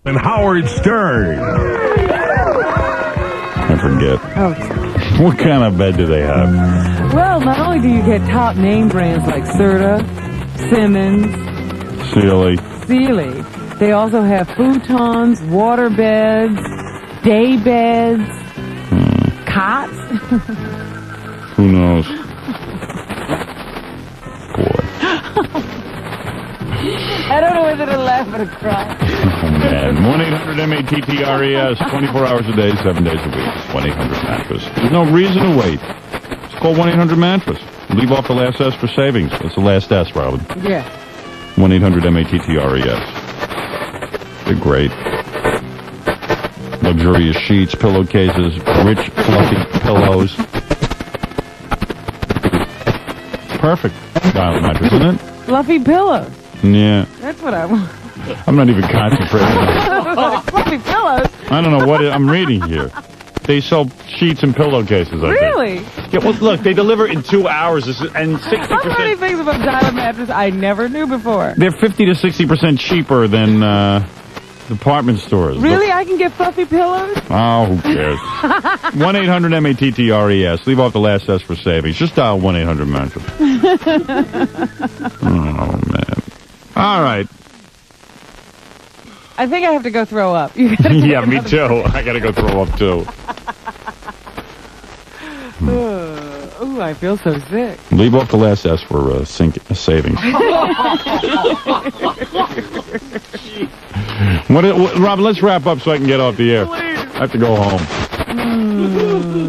And Howard Stern. I forget. Oh. What kind of bed do they have? Well, not only do you get top name brands like Serta, Simmons, Sealy, they also have futons, water beds, day beds, cots. Who knows? Boy. I don't know whether to laugh or to cry. Oh, man. 1-800-MATTRES, 24 hours a day, 7 days a week. 1-800-MATTRESS. There's no reason to wait. Just call 1-800-MATTRESS. Leave off the last S for savings. That's the last S, Robin. Yeah. 1-800-MATTRES. They're great. Luxurious sheets, pillowcases, rich, fluffy pillows. Perfect style mattress, isn't it? Fluffy pillows. Yeah. That's what I want. I'm not even concentrating. Fluffy pillows? I don't know what I'm reading here. They sell sheets and pillowcases, I think. Really? Yeah, well, look, they deliver in 2 hours, and 60%... How many things about Diamond Mattress I never knew before? They're 50 to 60% cheaper than department stores. Really? I can get fluffy pillows? Oh, who cares? 1-800-MATTRES. Leave off the last S for savings. Just dial 1-800-MATTRESS. Oh, man. All right. I think I have to go throw up. Yeah, me too. I gotta go throw up, too. Ooh, I feel so sick. Leave off the last S for savings. Robin, let's wrap up so I can get off the air. Please. I have to go home.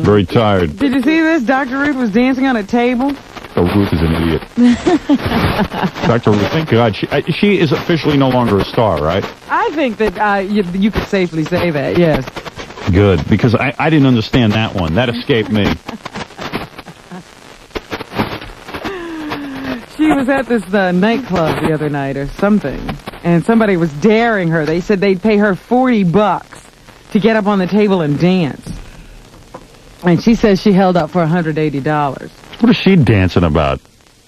Very tired. Did you see this? Dr. Ruth was dancing on a table. Oh, Ruth is an idiot. Dr. Ruth, thank God. She is officially no longer a star, right? I think that you could safely say that, yes. Good, because I didn't understand that one. That escaped me. She was at this nightclub the other night or something, and somebody was daring her. They said they'd pay her $40 to get up on the table and dance. And she says she held up for $180. What is she dancing about?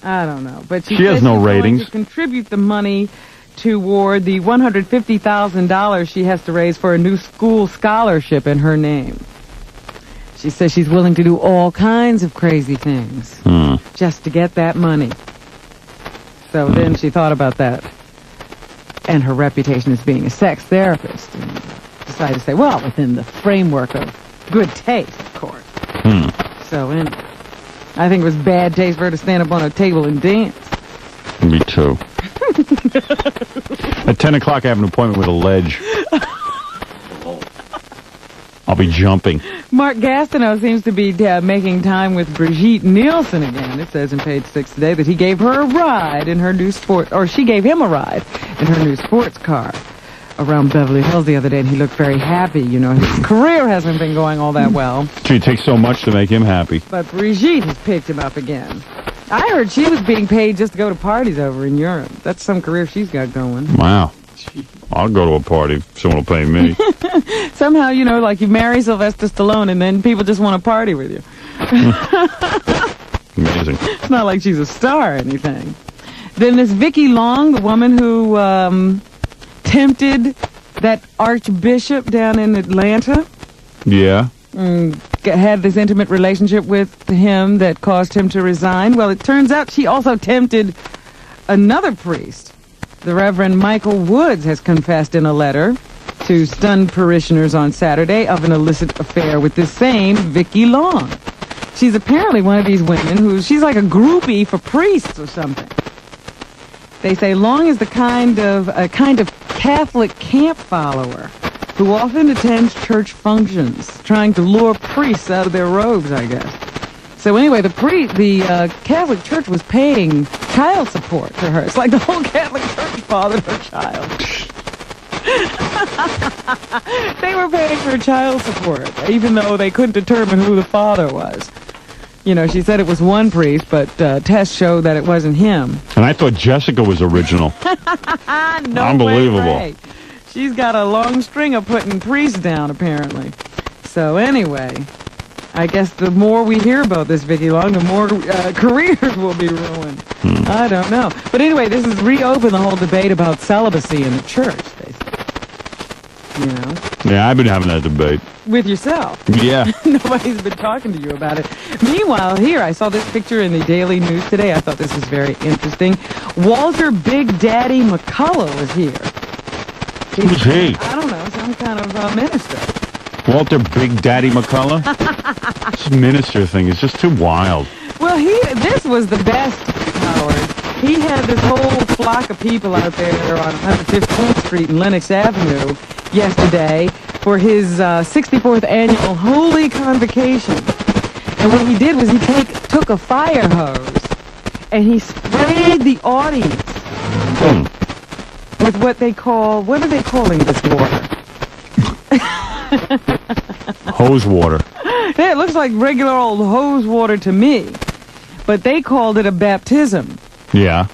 I don't know, but she has no ratings. To contribute the money toward the $150,000 she has to raise for a new school scholarship in her name. She says she's willing to do all kinds of crazy things just to get that money. So then she thought about that and her reputation as being a sex therapist and decided to say, well, within the framework of good taste, of course. So anyway, I think it was bad taste for her to stand up on a table and dance. Me too. At 10 o'clock, I have an appointment with a ledge. I'll be jumping. Mark Gastineau seems to be making time with Brigitte Nielsen again. It says in page 6 today that he gave her a ride in her new she gave him a ride in her new sports car around Beverly Hills the other day, and he looked very happy. You know, his career hasn't been going all that well. Gee, it takes so much to make him happy. But Brigitte has picked him up again. I heard she was being paid just to go to parties over in Europe. That's some career she's got going. Wow. I'll go to a party if someone will pay me. Somehow, you know, like you marry Sylvester Stallone and then people just want to party with you. Amazing. It's not like she's a star or anything. Then this Vicky Long, the woman who tempted that archbishop down in Atlanta. Yeah. Had this intimate relationship with him that caused him to resign. Well, it turns out she also tempted another priest. The Reverend Michael Woods has confessed in a letter to stunned parishioners on Saturday of an illicit affair with this same Vicky Long. She's apparently one of these women she's like a groupie for priests or something. They say Long is a kind of Catholic camp follower who often attends church functions, trying to lure priests out of their robes, I guess. So anyway, the Catholic Church was paying child support to her. It's like the whole Catholic Church fathered her child. They were paying for child support, even though they couldn't determine who the father was. You know, she said it was one priest, but tests showed that it wasn't him. And I thought Jessica was original. No Unbelievable. way. She's got a long string of putting priests down, apparently. So anyway, I guess the more we hear about this Vicky Long, the more careers will be ruined. I don't know. But anyway, this has reopened the whole debate about celibacy in the church, they say. you know. Yeah, I've been having that debate. With yourself. Yeah. Nobody's been talking to you about it. Meanwhile, here, I saw this picture in the Daily News today. I thought this was very interesting. Walter Big Daddy McCullough is here. Who's he? I don't know, some kind of minister. Walter Big Daddy McCullough? This minister thing is just too wild. Well, this was the best, Howard. He had this whole flock of people out there on 115th Street and Lenox Avenue yesterday for his 64th annual Holy Convocation. And what he did was he took a fire hose and he sprayed the audience with what are they calling this water? Hose water. Yeah, it looks like regular old hose water to me. But they called it a baptism. Yeah.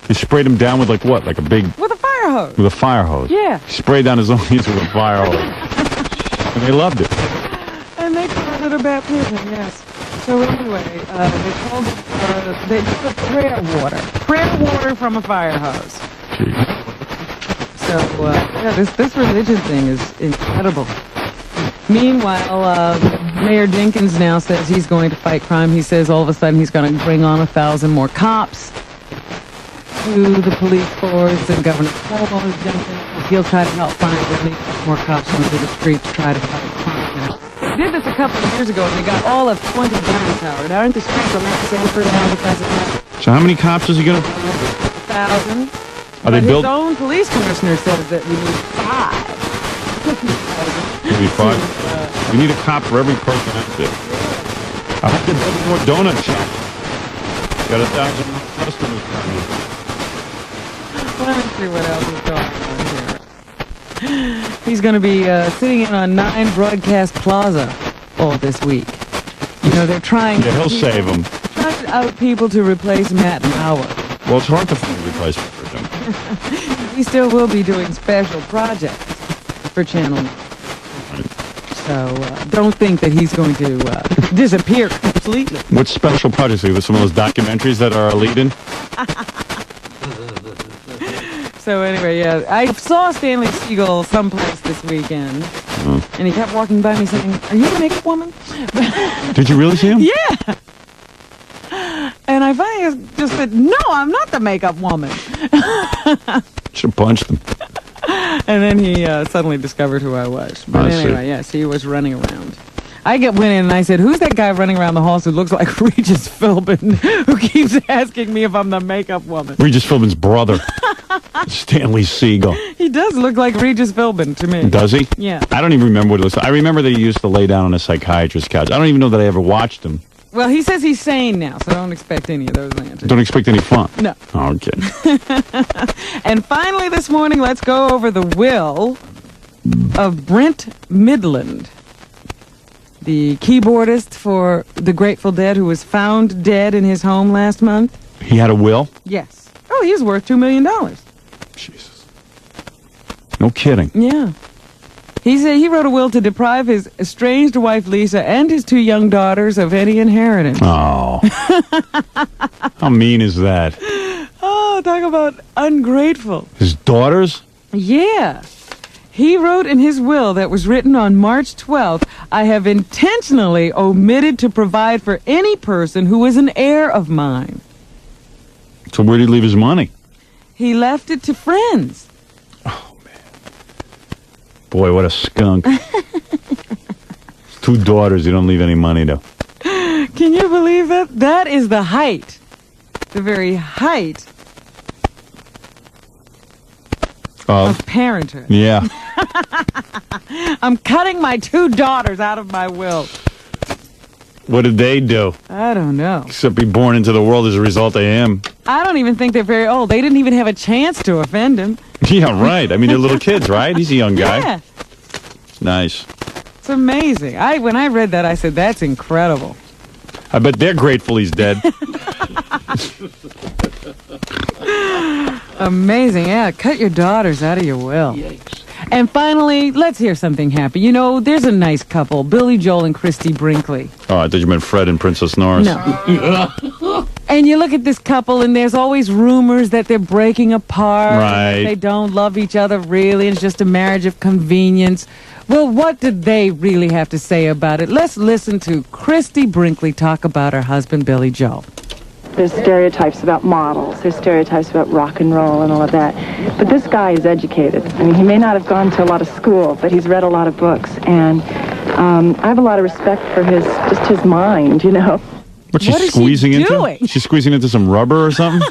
He sprayed him down with like what? Like a big... With a fire hose. With a fire hose. Yeah. He sprayed down his audience with a fire hose. And they loved it. And they called it a baptism, yes. So anyway, they called it prayer water. Prayer water from a fire hose. Jeez. So, yeah, this religion thing is incredible. Meanwhile, Mayor Jenkins now says he's going to fight crime. He says all of a sudden he's going to bring on 1,000 more cops to the police force, and Governor Cuomo is jumping. He'll try to help find more cops onto the street to try to fight crime. They did this a couple of years ago, and they got all of 20 guns, Howard. Aren't the streets a lot safer now because of that? So how many cops is he going to... 1,000. Are they built... His own police commissioner says that we need 5. Maybe 5? We need a cop for every person out there. I hope they build more donut shops. Got 1,000 customers coming. Let me see what else is going on here. He's going to be sitting in on 9 Broadcast Plaza all this week. You know, they're trying... Yeah, he'll save them. Trying out people to replace Matt Lauer. Well, it's hard to find a replacement for him. He still will be doing special projects for Channel 9. So don't think that he's going to disappear completely. What special projects? Are there some of those documentaries that are leading? So anyway, yeah, I saw Stanley Siegel someplace this weekend, and he kept walking by me saying, "Are you the makeup woman?" Did you really see him? Yeah. And I finally just said, "No, I'm not the makeup woman." Should have punched him. And then he suddenly discovered who I was. But anyway, yes, he was running around. I went in and I said, "Who's that guy running around the halls who looks like Regis Philbin, who keeps asking me if I'm the makeup woman?" Regis Philbin's brother, Stanley Siegel. He does look like Regis Philbin to me. Does he? Yeah. I don't even remember what it looks like. I remember that he used to lay down on a psychiatrist's couch. I don't even know that I ever watched him. Well, he says he's sane now, so don't expect any of those answers. Don't expect any fun? No. Oh, okay. And finally this morning, let's go over the will of Brent Midland, the keyboardist for the Grateful Dead, who was found dead in his home last month. He had a will? Yes. Oh, he's worth $2 million. Jesus. No kidding. Yeah. He said he wrote a will to deprive his estranged wife, Lisa, and his 2 young daughters of any inheritance. Oh. How mean is that? Oh, talk about ungrateful. His daughters? Yeah. He wrote in his will that was written on March 12th, "I have intentionally omitted to provide for any person who is an heir of mine." So where did he leave his money? He left it to friends. Oh, man. Boy, what a skunk. 2 daughters you don't leave any money to. Can you believe that? That is the height. The very height of parenthood. Yeah. I'm cutting my 2 daughters out of my will. What did they do? I don't know. Except be born into the world as a result of him. I don't even think they're very old. They didn't even have a chance to offend him. Yeah, right. I mean, they're little kids, right? He's a young guy. Yeah. Nice. It's amazing. When I read that, I said, that's incredible. I bet they're grateful he's dead. Amazing. Yeah, cut your daughters out of your will. Yikes. And finally, let's hear something happy. You know, there's a nice couple, Billy Joel and Christy Brinkley. Oh, I thought you meant Fred and Princess Norris. No. And you look at this couple, and there's always rumors that they're breaking apart. Right. That they don't love each other, really. It's just a marriage of convenience. Well, what did they really have to say about it? Let's listen to Christy Brinkley talk about her husband, Billy Joel. There's stereotypes about models. There's stereotypes about rock and roll and all of that. But this guy is educated. I mean, he may not have gone to a lot of school, but he's read a lot of books. And I have a lot of respect for his mind, you know. What's she What is she squeezing doing? into? She's squeezing into some rubber or something?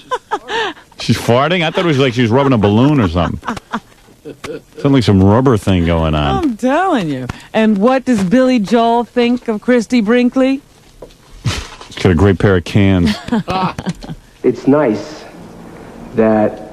She's farting? I thought it was like she was rubbing a balloon or something. Sounds like some rubber thing going on. I'm telling you. And what does Billy Joel think of Christy Brinkley? She's got a great pair of cans. It's nice that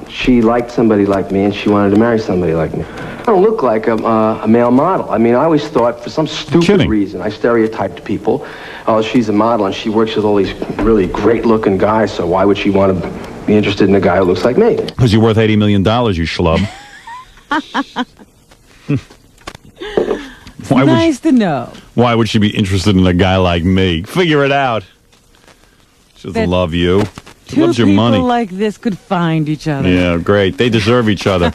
she liked somebody like me and she wanted to marry somebody like me. I don't look like a male model. I mean, I always thought for some stupid reason, I stereotyped people. Oh, she's a model and she works with all these really great-looking guys, so why would she want to be interested in a guy who looks like me? Because you're worth $80 million, you schlub. Nice to know. Why would she be interested in a guy like me? Figure it out. She doesn't love you. She loves your money. Two people like this could find each other. Yeah, great. They deserve each other.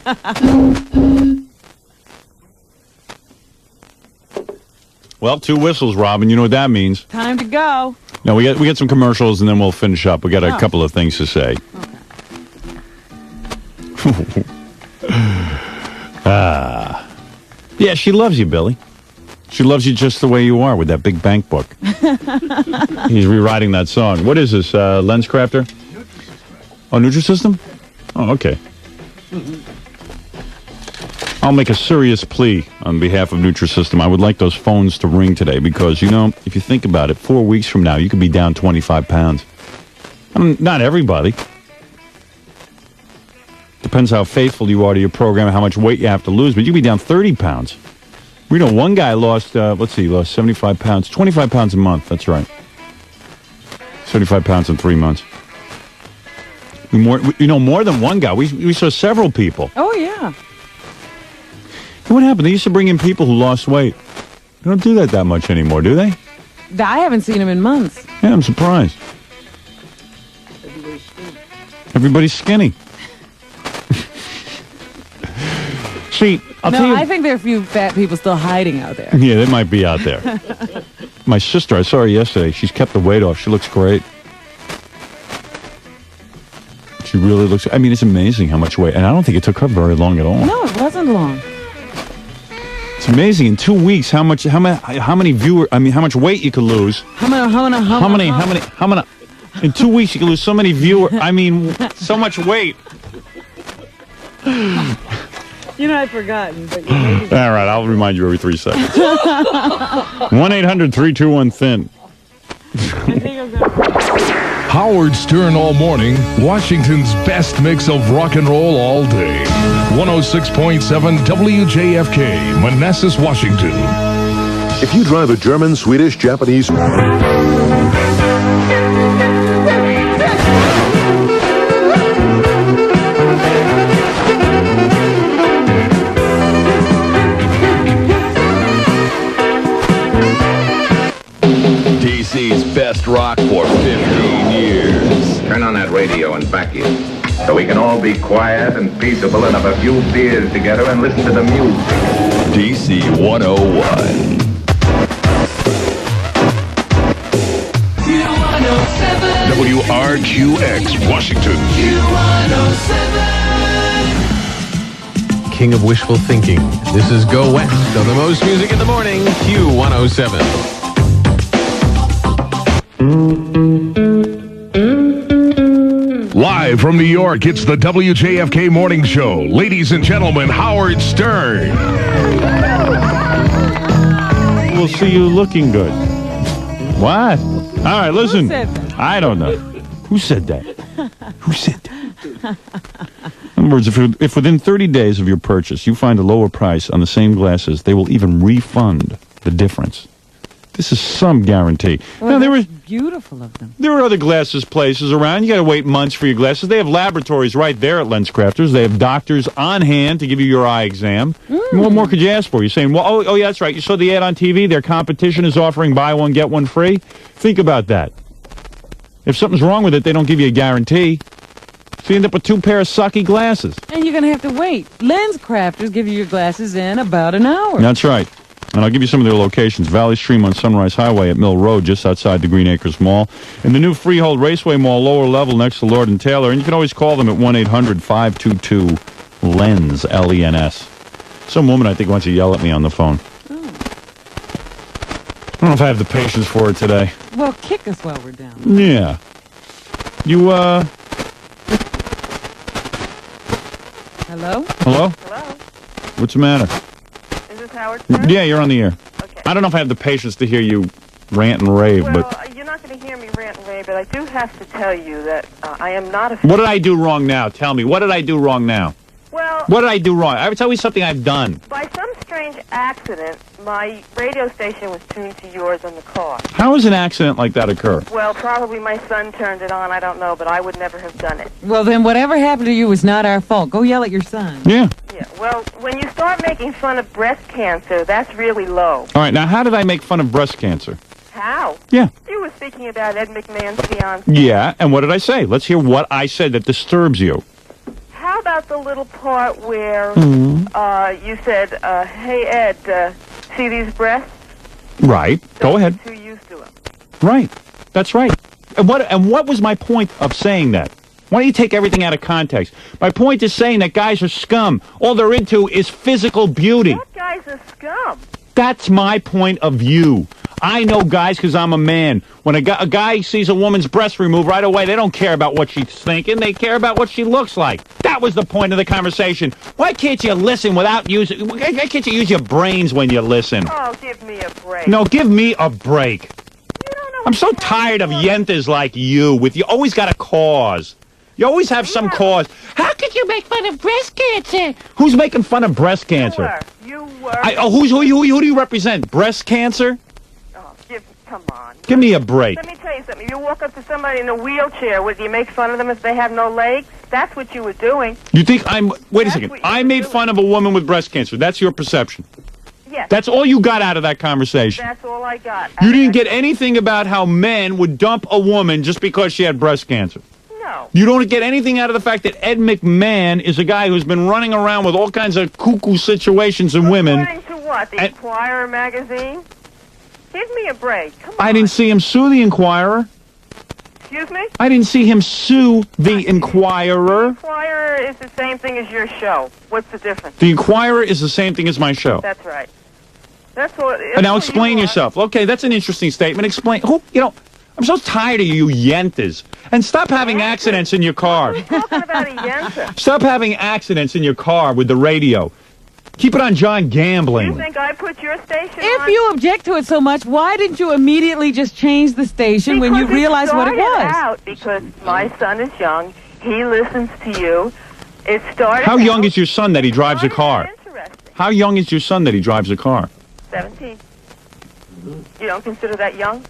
Well, 2 whistles, Robin. You know what that means. Time to go. No, we get some commercials and then we'll finish up. We got a couple of things to say. Okay. Yeah, she loves you, Billy. She loves you just the way you are with that big bank book. He's rewriting that song. What is this, LensCrafter? Oh, Nutrisystem? Oh, okay. I'll make a serious plea on behalf of Nutrisystem. I would like those phones to ring today because, you know, if you think about it, 4 weeks from now, you could be down 25 pounds. I mean, not everybody. Depends how faithful you are to your program and how much weight you have to lose, but you could be down 30 pounds. We know one guy lost, he lost 75 pounds, 25 pounds a month. That's right. 75 pounds in 3 months. More than one guy. We saw several people. Oh, yeah. What happened? They used to bring in people who lost weight. They don't do that much anymore, do they? I haven't seen him in months. Yeah, I'm surprised. Everybody's skinny. See, I'll tell you. I think there are a few fat people still hiding out there. Yeah, they might be out there. My sister, I saw her yesterday. She's kept the weight off. She looks great. She really looks. I mean, it's amazing how much weight. And I don't think it took her very long at all. No, it wasn't long. It's amazing in 2 weeks how much weight you could lose. How many? In 2 weeks you can lose so many viewers. I mean, so much weight. You know, I've forgotten. But all right, I'll remind you every 3 seconds. 1-800-321-THIN. Howard Stern all morning, Washington's best mix of rock and roll all day. 106.7 WJFK, Manassas, Washington. If you drive a German, Swedish, Japanese... DC's best rock for 15 years. Turn on that radio and back it, so we can all be quiet and peaceable and have a few beers together and listen to the music. DC 101. WRQX, Washington. King of wishful thinking. This is Go West on the most music in the morning, Q107. Live from New York, it's the WJFK Morning Show. Ladies and gentlemen, Howard Stern. We'll see you looking good. What? All right, listen. Who said that? I don't know. Who said that? Who said that? In other words, if within 30 days of your purchase you find a lower price on the same glasses, they will even refund the difference. This is some guarantee. Well, now, beautiful of them. There are other glasses places around. You got to wait months for your glasses. They have laboratories right there at LensCrafters. They have doctors on hand to give you your eye exam. What more could you ask for? You're saying, well, oh yeah, that's right. You saw the ad on TV. Their competition is offering buy one, get one free. Think about that. If something's wrong with it, they don't give you a guarantee. So you end up with 2 pair of sucky glasses. And you're going to have to wait. LensCrafters give you your glasses in about an hour. That's right. And I'll give you some of their locations. Valley Stream on Sunrise Highway at Mill Road, just outside the Green Acres Mall. In the new Freehold Raceway Mall, lower level, next to Lord & Taylor. And you can always call them at 1-800-522-LENS, L-E-N-S. Some woman, I think, wants to yell at me on the phone. I don't know if I have the patience for it today. Well, kick us while we're down. Yeah. You, Hello? Hello? Hello? What's the matter? Is this Howard Stern? Yeah, you're on the air. Okay. I don't know if I have the patience to hear you rant and rave, Well, but... you're not going to hear me rant and rave, but I do have to tell you that I am not a... What did I do wrong now? Tell me. What did I do wrong now? Well... What did I do wrong? I would tell you something I've done. By some strange accident, my radio station was tuned to yours in the car. How does an accident like that occur? Well, probably my son turned it on, I don't know, but I would never have done it. Well, then whatever happened to you was not our fault. Go yell at your son. Yeah. Yeah, well, when you start making fun of breast cancer, that's really low. All right, now how did I make fun of breast cancer? How? Yeah. You were speaking about Ed McMahon's fiancé. Yeah, and what did I say? Let's hear what I said that disturbs you. How about the little part where you said, hey, Ed, see these breasts? Right. Go ahead. Too used to them. Right. That's right. And what was my point of saying that? Why don't you take everything out of context? My point is saying that guys are scum. All they're into is physical beauty. That guy's a scum. That's my point of view. I know guys because I'm a man. When a guy sees a woman's breast removed right away, they don't care about what she's thinking. They care about what she looks like. That was the point of the conversation. Why can't you listen without using... Why can't you use your brains when you listen? Oh, give me a break. No, give me a break. You don't know I'm so tired of yentas like you. You always got a cause. You always have some cause. How could you make fun of breast cancer? Who's making fun of breast cancer? You were. Who do you represent? Breast cancer? Oh, come on. Give me a break. Let me tell you something. You walk up to somebody in a wheelchair, would you make fun of them if they have no legs? That's what you were doing. You think I'm... Wait a second. What you I were made doing. fun of a woman with breast cancer. That's your perception. Yes. That's all you got out of that conversation. That's all I got. You didn't get anything about how men would dump a woman just because she had breast cancer. No. You don't get anything out of the fact that Ed McMahon is a guy who's been running around with all kinds of cuckoo situations and women. According to what? The Inquirer magazine? Give me a break. Come on. I didn't see him sue the Inquirer. Excuse me? I didn't see him sue the Inquirer. Inquirer is the same thing as your show. What's the difference? The Inquirer is the same thing as my show. That's right. That's what... And now explain yourself. Okay, that's an interesting statement. Explain. I'm so tired of you yentas. And stop having accidents in your car. Who's talking about a yenta? Stop having accidents in your car with the radio. Keep it on John Gambling. You think I put your station on? If you object to it so much, why didn't you immediately just change the station when you realized what it was? Out because my son is young. He listens to you. It started. How young is your son that he drives a car? How young is your son that he drives a car? 17. You don't consider that young?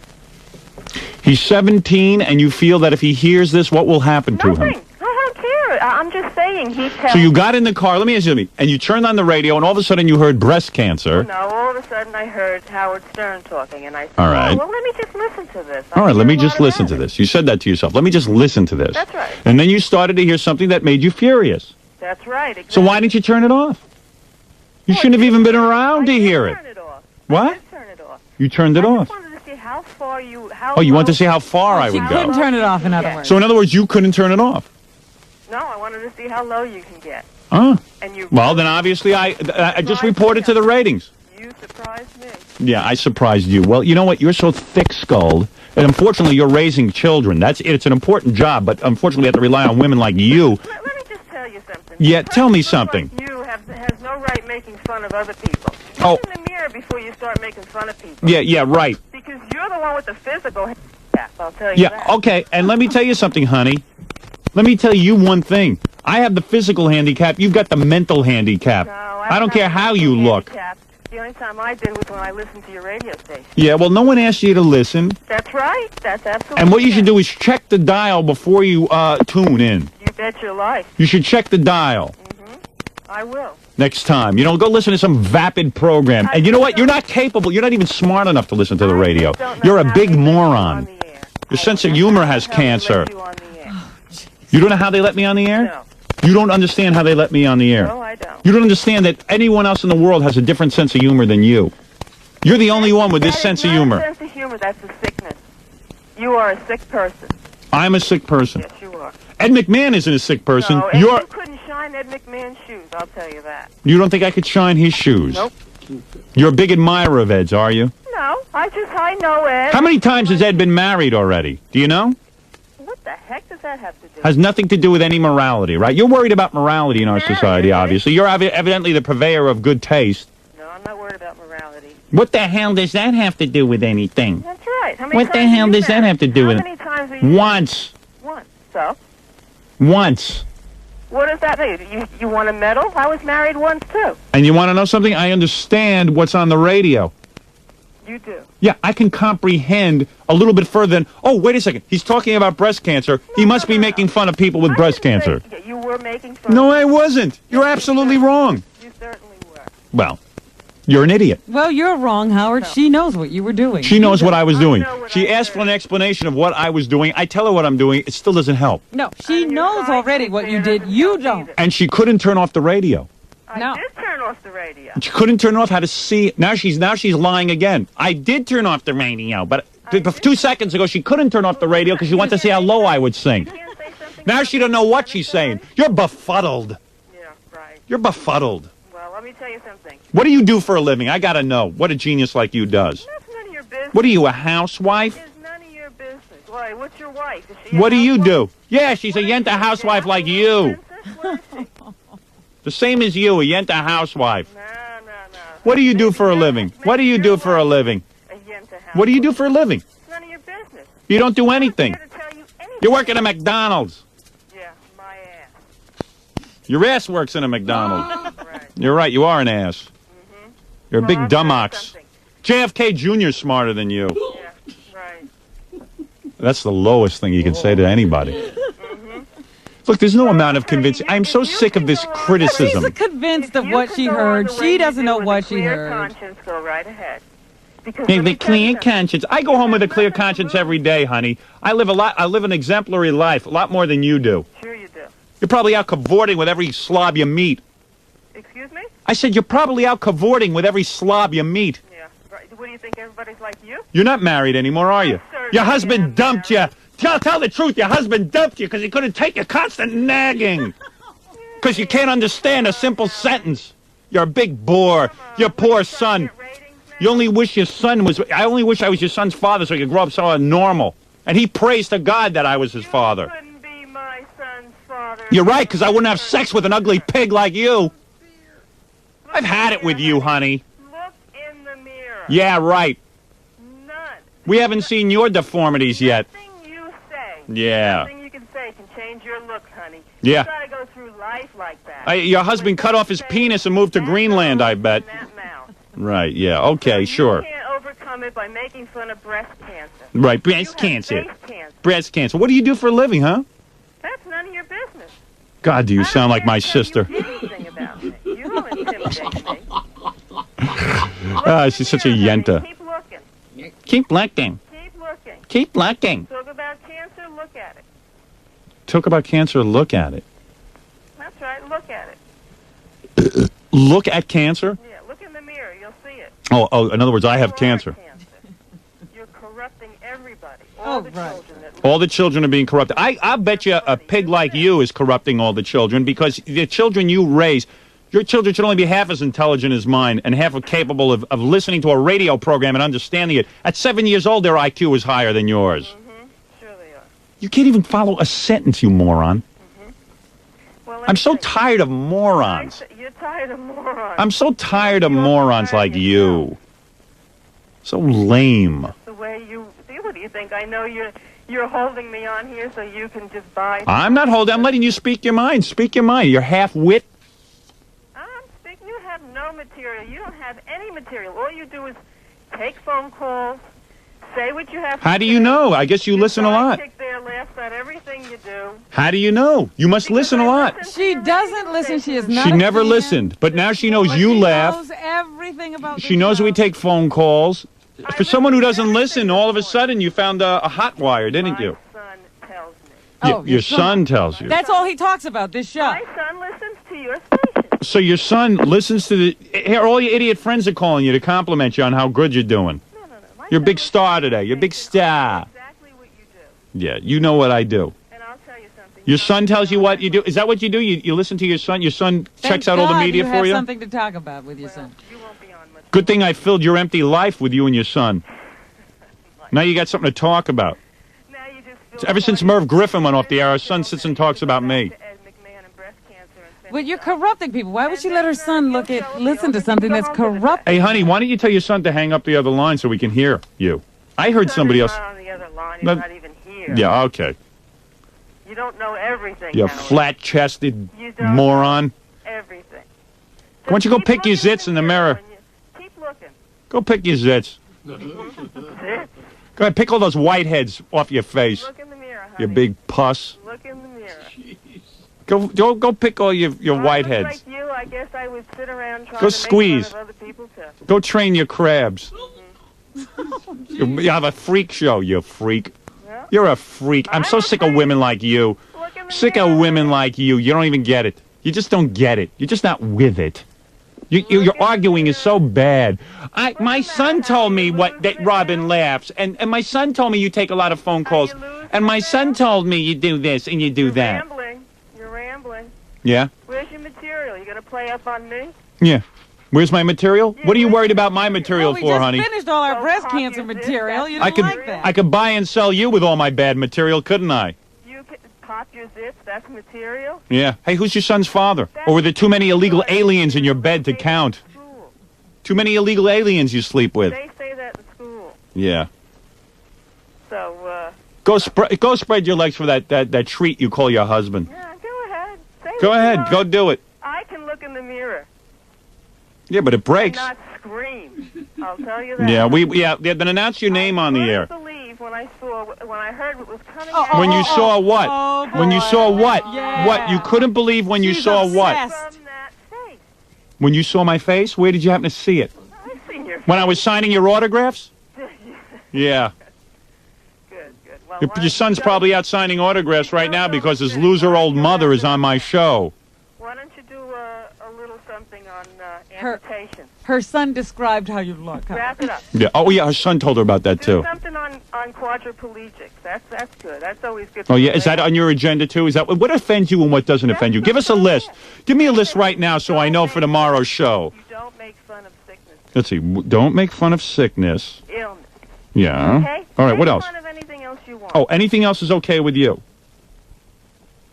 He's 17, and you feel that if he hears this, what will happen to him? Nothing. I don't care. I'm just saying he tells... So you got in the car, let me ask you something, and you turned on the radio, and all of a sudden you heard breast cancer. No, all of a sudden I heard Howard Stern talking, and I said, all right. well, let me just listen to this. All right, let me just listen to this. You said that to yourself. Let me just listen to this. That's right. And then you started to hear something that made you furious. That's right. Exactly. So why didn't you turn it off? You shouldn't have even been around to hear it. Turn it off. What? I did turn it off. You turned it off. I just wanted to see how far you... Oh, you want to see how far I would She go. couldn't turn it off, in other words. So in other words, you couldn't turn it off. No, I wanted to see how low you can get. Huh? And you... Well, then obviously I just reported to the ratings. You surprised me. Yeah, I surprised you. Well, you know what? You're so thick-skulled, and unfortunately you're raising children. That's it. It's an important job, but unfortunately we have to rely on women like you. Let me just tell you something. Yeah, tell me something. Like you has no right making fun of other people. Oh. Look in the mirror before you start making fun of people. Yeah, right. Because you're the one with the physical handicap, I'll tell you that. Yeah, okay, and let me tell you something, honey. Let me tell you one thing. I have the physical handicap. You've got the mental handicap. No, I don't care how you look. Handicap. The only time I did was when I listened to your radio station. Yeah, well, no one asked you to listen. That's right. That's absolutely And what you should do is check the dial before you tune in. You bet your life. You should check the dial. I will. Next time. Go listen to some vapid program. And you know what? You're not capable. You're not even smart enough to listen to the radio. You're a big moron. Your sense of humor has cancer. You on the air. You don't know how they let me on the air? No. You don't understand how they let me on the air. No, I don't. You don't understand that anyone else in the world has a different sense of humor than you. You're the only one with this sense of humor. That is not a sense of humor. That's a sickness. You are a sick person. I'm a sick person. Yes, you are. Ed McMahon isn't a sick person. No, you couldn't shine Ed McMahon's shoes, I'll tell you that. You don't think I could shine his shoes? Nope. You're a big admirer of Ed's, are you? No, I know Ed. How many times has Ed been married already? Do you know? What the heck does that have to do? Has nothing to do with any morality, right? You're worried about morality in our society, obviously. You're evidently the purveyor of good taste. No, I'm not worried about morality. What the hell does that have to do with anything? That's right. How many What the times hell does that have to do with it? How many times have you Once. Once. So? Once. What does that mean? You want a medal? I was married once, too. And you want to know something? I understand what's on the radio. You do. Yeah, I can comprehend a little bit further than, oh, wait a second. He's talking about breast cancer. He must be making fun of people with breast cancer. You were making fun. No, I wasn't. You're absolutely wrong. You certainly were. Well, you're an idiot. Well, you're wrong, Howard. No. She knows what you were doing. She knows what I was doing. She I asked for an explanation of what I was doing. I tell her what I'm doing. It still doesn't help. No, she knows already what you did. You don't. And she couldn't turn off the radio. I did turn off the radio. She couldn't turn off how to see. Now she's lying again. I did turn off the radio, but 2 seconds ago she couldn't turn off the radio because she wanted to see how low I would sing. Now she don't know what she's saying. You're befuddled. Yeah, right. You're befuddled. Well, let me tell you something. What do you do for a living? I gotta know what a genius like you does. That's none of your business. What are you, a housewife? It's none of your business. Why? What's your wife? Is she What do you housewife? do? Yeah, she's a Yenta housewife like you. The same as you, a Yenta housewife. No. What do you do for a living? What do you do for a living? What do you do for a living? It's none of your business. You don't do anything. I'm here to tell you anything. You work at a McDonald's. Yeah, my ass. Your ass works in a McDonald's. Right. You're right, you are an ass. Mm-hmm. You're a Well, big I'll tell you dumbox. something. JFK Jr.'s smarter than you. Yeah, right. That's the lowest thing you can say to anybody. Look, there's no amount of convincing. I'm so sick of this criticism. She's convinced of what she heard. She doesn't know what she heard. Conscience, go right ahead. Because Hey, let me the tell you clear conscience. I go home with a clear conscience every day, honey. I live an exemplary life, a lot more than you do. Sure you do. You're probably out cavorting with every slob you meet. Excuse me? I said you're probably out cavorting with every slob you meet. Yeah. Right. What do you think? Everybody's like you? You're not married anymore, are you? Sir, Your I husband am dumped you. Tell the truth. Your husband dumped you because he couldn't take your constant nagging. Because you can't understand a simple sentence. You're a big bore. Your poor son. You only wish your son was... I only wish I was your son's father so he could grow up so normal. And he prays to God that I was his father. Couldn't be my son's father. You're right, because I wouldn't have sex with an ugly pig like you. I've had it with you, honey. Look in the mirror. Yeah, right. None. We haven't seen your deformities yet. Nothing you say. Yeah. Nothing you can say can change your looks, honey. Yeah. You gotta go through life like that. Your husband cut off his penis and moved to Greenland, I bet. That mouth. Right, yeah, okay, sure. You can't overcome it by making fun of breast cancer. Right, You breast have cancer. face cancer. Breast cancer. What do you do for a living, huh? That's none of your business. God, do you sound like my sister. Anything about me. You don't intimidate me. Ah, she's such a yenta. Keep looking. Keep looking. Keep looking. Keep looking. Talk about cancer, look at it. Talk about cancer, look at it. That's right, look at it. Look at cancer? Yeah, look in the mirror, you'll see it. Oh, in other words, I have cancer. You're corrupting everybody. All the children that All the children are being corrupted. I bet you a pig like you is corrupting all the children because the children you raise, your children should only be half as intelligent as mine and half as capable of listening to a radio program and understanding it. At 7 years old, their IQ is higher than yours. Sure they are. You can't even follow a sentence, you moron. Well, I'm so tired of morons. You're tired of morons. I'm so tired of morons like you. So lame. The way you see, what do you think? I know you're holding me on here so you can just buy. I'm not holding. I'm letting you speak your mind. Speak your mind. You're half-wit. I'm speaking. You have no material. You don't have any material. All you do is take phone calls, say what you have to How do you know? I guess you listen a lot. There laughs at everything you do. How do you know? You must listen a lot. She doesn't listen. She is not. She a never fan, listened, but now she knows but you she laugh. knows everything about She the knows show. we take phone calls. For someone who doesn't listen, all of a sudden you found a hot wire, didn't you? My son tells me. Oh, Your son tells you. That's all he talks about, this show. My son listens to your station. So your son listens to the... Here, all your idiot friends are calling you to compliment you on how good you're doing. No. You're a big star today. You're a big star. Exactly what you do. Yeah, you know what I do. And I'll tell you something. Your son tells you what you do. Is that what you do? You listen to your son? Your son checks out all the media you for have you? something to talk about with your son. You won't be on much. Good thing I filled your empty life with you and your son. Now you got something to talk about. Now you just feel Ever since Merv Griffin went off the air, our son sits and talks about me. But you're corrupting people. Why would she let her son listen to something that's corrupt? Hey, honey, why don't you tell your son to hang up the other line so we can hear you? I heard somebody else. Not on the other line. He's not even here. Yeah, okay. You don't know everything. You Howard. flat-chested You don't moron. know everything. Why don't you go pick your zits in the mirror? Keep looking. Go pick your zits. Go ahead, pick all those whiteheads off your face. Look in the mirror, honey. You big puss. Look in the mirror. Go pick all your whiteheads. Like you, I guess I would sit around trying Go to squeeze. make fun of other people too. Go train your crabs. You have a freak show, you freak. Yeah. You're a freak. I'm so sick of women like you. Sick of women like you. You don't even get it. You just don't get it. You're just not with it. Your arguing is so bad. My son told me that Robin laughs, and my son told me you take a lot of phone calls, and my son told me you do this and you do that. You're rambling. Yeah? Where's your material? You gonna play up on me? Yeah. Where's my material? What are you worried about my material We for, just honey? finished all our breast cancer material. You didn't like that. I could buy and sell you with all my bad material, couldn't I? You can pop your zips. That's material. Yeah. Hey, who's your son's father? Or were there too many illegal aliens in your bed to count? Too many illegal aliens you sleep with. They say that in school. Yeah. So, Go spread your legs for that treat you call your husband. yeah, go ahead. Say Go what you ahead. want. Go do it. I can look in the mirror Yeah, but it and breaks. not scream. I'll tell you that. Yeah, then announce your name on the air. I believe when I heard what was coming When you saw what? Oh, When you saw what? Yeah. What? You couldn't believe when you She's saw what? obsessed. When you saw my face? Where did you happen to see it? I seen your When I was signing your autographs? Yeah. Good. Well, Your son's probably out signing autographs right now because his loser old mother is on my show. why don't you do a little something on amputation? Her son described how you look. Wrap it up. Yeah. Oh, yeah. Her son told her about that Do too. something on quadriplegics. That's good. That's always good. Oh, for yeah. the Is that ladies. on your agenda too? Is that what offends you and what doesn't offend you? Give us a list. Give me a list right now so I know for tomorrow's show. You don't make fun of sickness, Let's see. Don't make fun of sickness. illness. Yeah. Okay. All right. What Make else? fun of anything else you want. Oh, anything else is okay with you?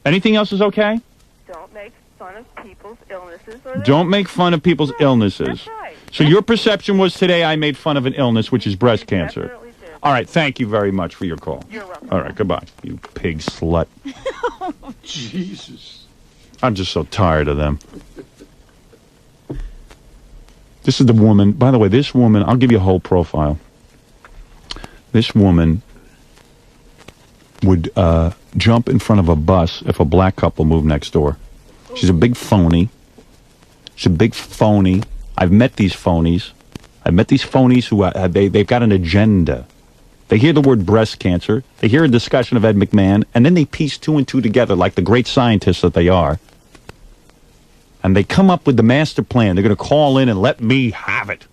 Anything else is okay? Don't make fun of people's illnesses or their Don't make fun of people's illnesses. That's right. So your perception was today I made fun of an illness, which is breast cancer. Definitely do. All right. Thank you very much for your call. You're welcome. All right. Goodbye, you pig slut. Jesus. I'm just so tired of them. This is the woman. By the way, this woman, I'll give you a whole profile. This woman would jump in front of a bus if a black couple moved next door. She's a big phony. She's a big phony. I've met these phonies. I've met these phonies who they've got an agenda. They hear the word breast cancer. They hear a discussion of Ed McMahon, and then they piece two and two together like the great scientists that they are. And they come up with the master plan. They're going to call in and let me have it.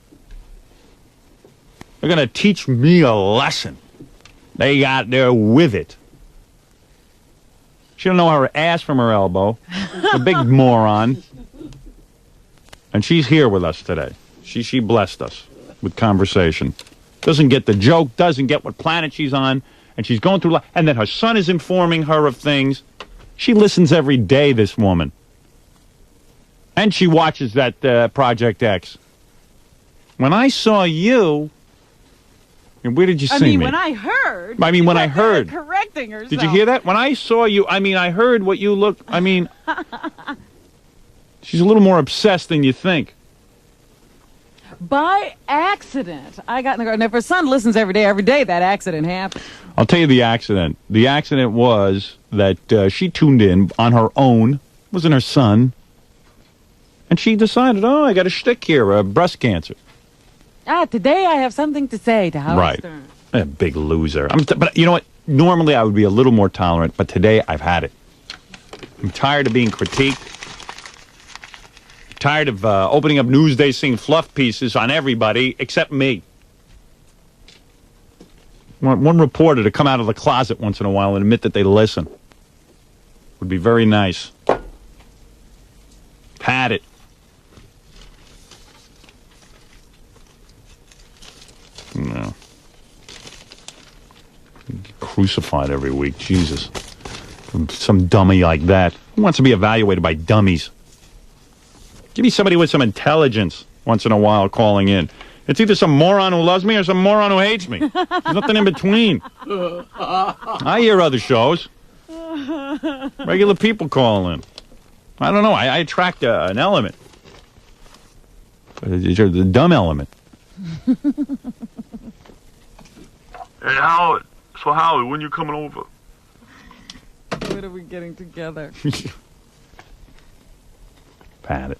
They're going to teach me a lesson. They're with it. She don't know her ass from her elbow. A big moron. And she's here with us today. She blessed us with conversation. Doesn't get the joke, doesn't get what planet she's on, and she's going through life. And then her son is informing her of things. She listens every day, this woman. And she watches that Project X. When I saw you, and where did you see me? when I heard. I mean, when I heard. Correcting herself. Did you hear that? When I saw you, I heard what you look. She's a little more obsessed than you think. By accident, I got in the car. Now, if her son listens every day that accident happened. I'll tell you the accident. The accident was that she tuned in on her own. It wasn't her son. And she decided, I got a shtick here, breast cancer. Today I have something to say to Howard Right. Stern. A big loser. But you know what? Normally I would be a little more tolerant, but today I've had it. I'm tired of being critiqued. Tired of opening up Newsday seeing fluff pieces on everybody except me. One reporter to come out of the closet once in a while and admit that they listen. Would be very nice. Had it. No. Crucified every week. Jesus. Some dummy like that. Who wants to be evaluated by dummies? Give me somebody with some intelligence once in a while calling in. It's either some moron who loves me or some moron who hates me. There's nothing in between. I hear other shows. Regular people call in. I don't know. I attract an element. The dumb element. Hey, Howard. So, Howard, when you coming over? When are we getting together? Pat it.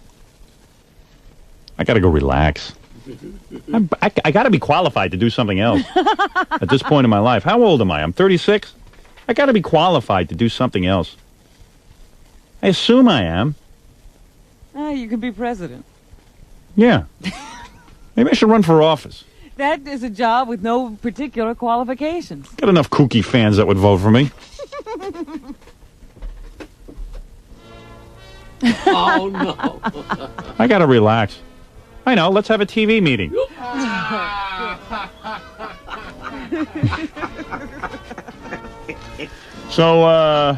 I gotta go relax. I gotta be qualified to do something else at this point in my life. How old am I? I'm 36. I gotta be qualified to do something else. I assume I am. You could be president. Yeah. Maybe I should run for office. That is a job with no particular qualifications. Got enough kooky fans that would vote for me. Oh, no. I gotta relax. I know, let's have a TV meeting. So, I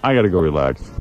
gotta go relax.